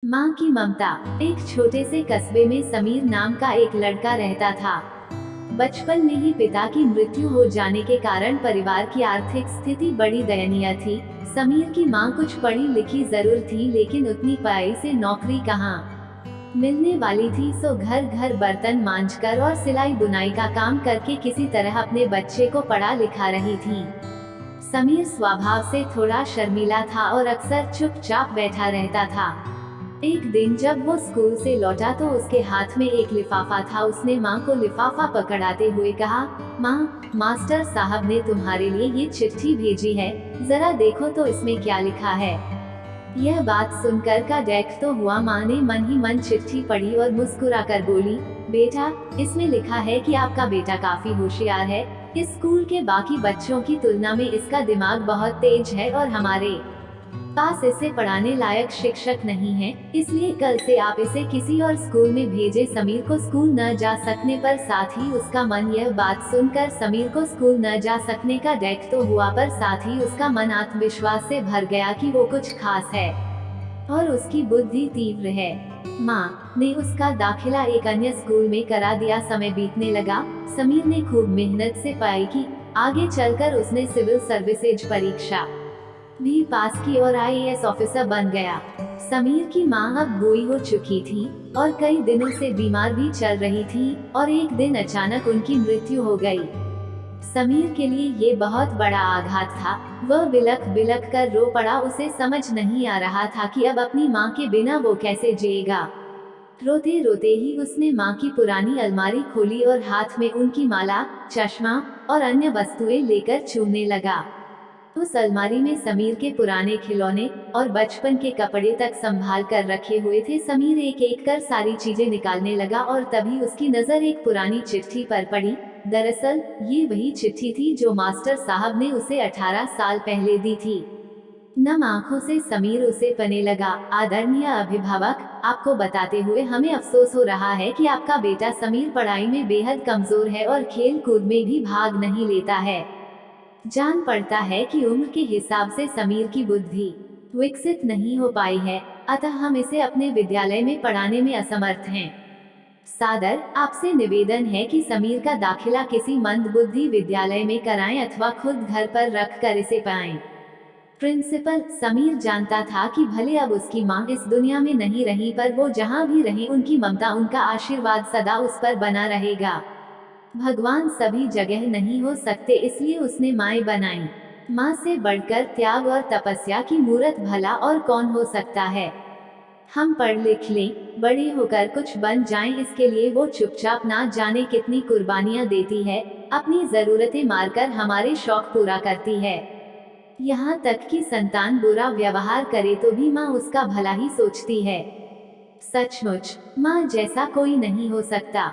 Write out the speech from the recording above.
माँ की ममता। एक छोटे से कस्बे में समीर नाम का एक लड़का रहता था। बचपन में ही पिता की मृत्यु हो जाने के कारण परिवार की आर्थिक स्थिति बड़ी दयनीय थी। समीर की माँ कुछ पढ़ी लिखी जरूर थी, लेकिन उतनी पढ़ाई से नौकरी कहाँ मिलने वाली थी। सो घर घर बर्तन मांजकर और सिलाई बुनाई का काम करके किसी तरह अपने बच्चे को पढ़ा लिखा रही थी। समीर स्वभाव से थोड़ा शर्मीला था और अक्सर चुपचाप बैठा रहता था। एक दिन जब वो स्कूल से लौटा तो उसके हाथ में एक लिफाफा था। उसने माँ को लिफाफा पकड़ाते हुए कहा, माँ, मास्टर साहब ने तुम्हारे लिए ये चिट्ठी भेजी है, जरा देखो तो इसमें क्या लिखा है। यह बात सुनकर का डेक तो हुआ। माँ ने मन ही मन चिट्ठी पढ़ी और मुस्कुराकर बोली, बेटा, इसमें लिखा है कि आपका बेटा काफी होशियार है। इस स्कूल के बाकी बच्चों की तुलना में इसका दिमाग बहुत तेज है और हमारे पास इसे पढ़ाने लायक शिक्षक नहीं है, इसलिए कल से आप इसे किसी और स्कूल में भेजें। समीर को स्कूल न जा सकने पर साथ ही उसका मन, यह बात सुनकर समीर को स्कूल न जा सकने का डेक तो हुआ, पर साथ ही उसका मन आत्मविश्वास से भर गया कि वो कुछ खास है और उसकी बुद्धि तीव्र है। माँ ने उसका दाखिला एक अन्य स्कूल में करा दिया। समय बीतने लगा। समीर ने खूब मेहनत से पढ़ाई की। आगे चलकर उसने सिविल सर्विसेज परीक्षा भी पास की और आईएएस ऑफिसर बन गया। समीर की माँ अब बूढ़ी हो चुकी थी और कई दिनों से बीमार भी चल रही थी और एक दिन अचानक उनकी मृत्यु हो गई। समीर के लिए ये बहुत बड़ा आघात था। वह बिलख बिलख कर रो पड़ा। उसे समझ नहीं आ रहा था कि अब अपनी माँ के बिना वो कैसे जिएगा। रोते रोते ही उसने माँ की पुरानी अलमारी खोली और हाथ में उनकी माला, चश्मा और अन्य वस्तुएं लेकर चूमने लगा। उस अलमारी में समीर के पुराने खिलौने और बचपन के कपड़े तक संभाल कर रखे हुए थे। समीर एक एक कर सारी चीजें निकालने लगा और तभी उसकी नजर एक पुरानी चिट्ठी पर पड़ी। दरअसल ये वही चिट्ठी थी जो मास्टर साहब ने उसे 18 साल पहले दी थी। नम आंखों से समीर उसे पढ़ने लगा। आदरणीय अभिभावक, आपको बताते हुए हमें अफसोस हो रहा है कि आपका बेटा समीर पढ़ाई में बेहद कमजोर है और खेल कूद में भी भाग नहीं लेता है। जान पड़ता है कि उम्र के हिसाब से समीर की बुद्धि विकसित नहीं हो पाई है, अतः हम इसे अपने विद्यालय में पढ़ाने में असमर्थ हैं। सादर आपसे निवेदन है कि समीर का दाखिला किसी मंदबुद्धि विद्यालय में कराएं अथवा खुद घर पर रख कर इसे पढ़ाएं। प्रिंसिपल। समीर जानता था कि भले अब उसकी माँ इस दुनिया में नहीं रही, पर वो जहाँ भी रहे उनकी ममता, उनका आशीर्वाद सदा उस पर बना रहेगा। भगवान सभी जगह नहीं हो सकते, इसलिए उसने माएँ बनाई। माँ से बढ़कर त्याग और तपस्या की मूरत भला और कौन हो सकता है। हम पढ़ लिख लें, बड़े होकर कुछ बन जाएं, इसके लिए वो चुपचाप ना जाने कितनी कुर्बानियां देती है। अपनी जरूरतें मारकर हमारे शौक पूरा करती है। यहाँ तक कि संतान बुरा व्यवहार करे तो भी माँ उसका भला ही सोचती है। सचमुच माँ जैसा कोई नहीं हो सकता।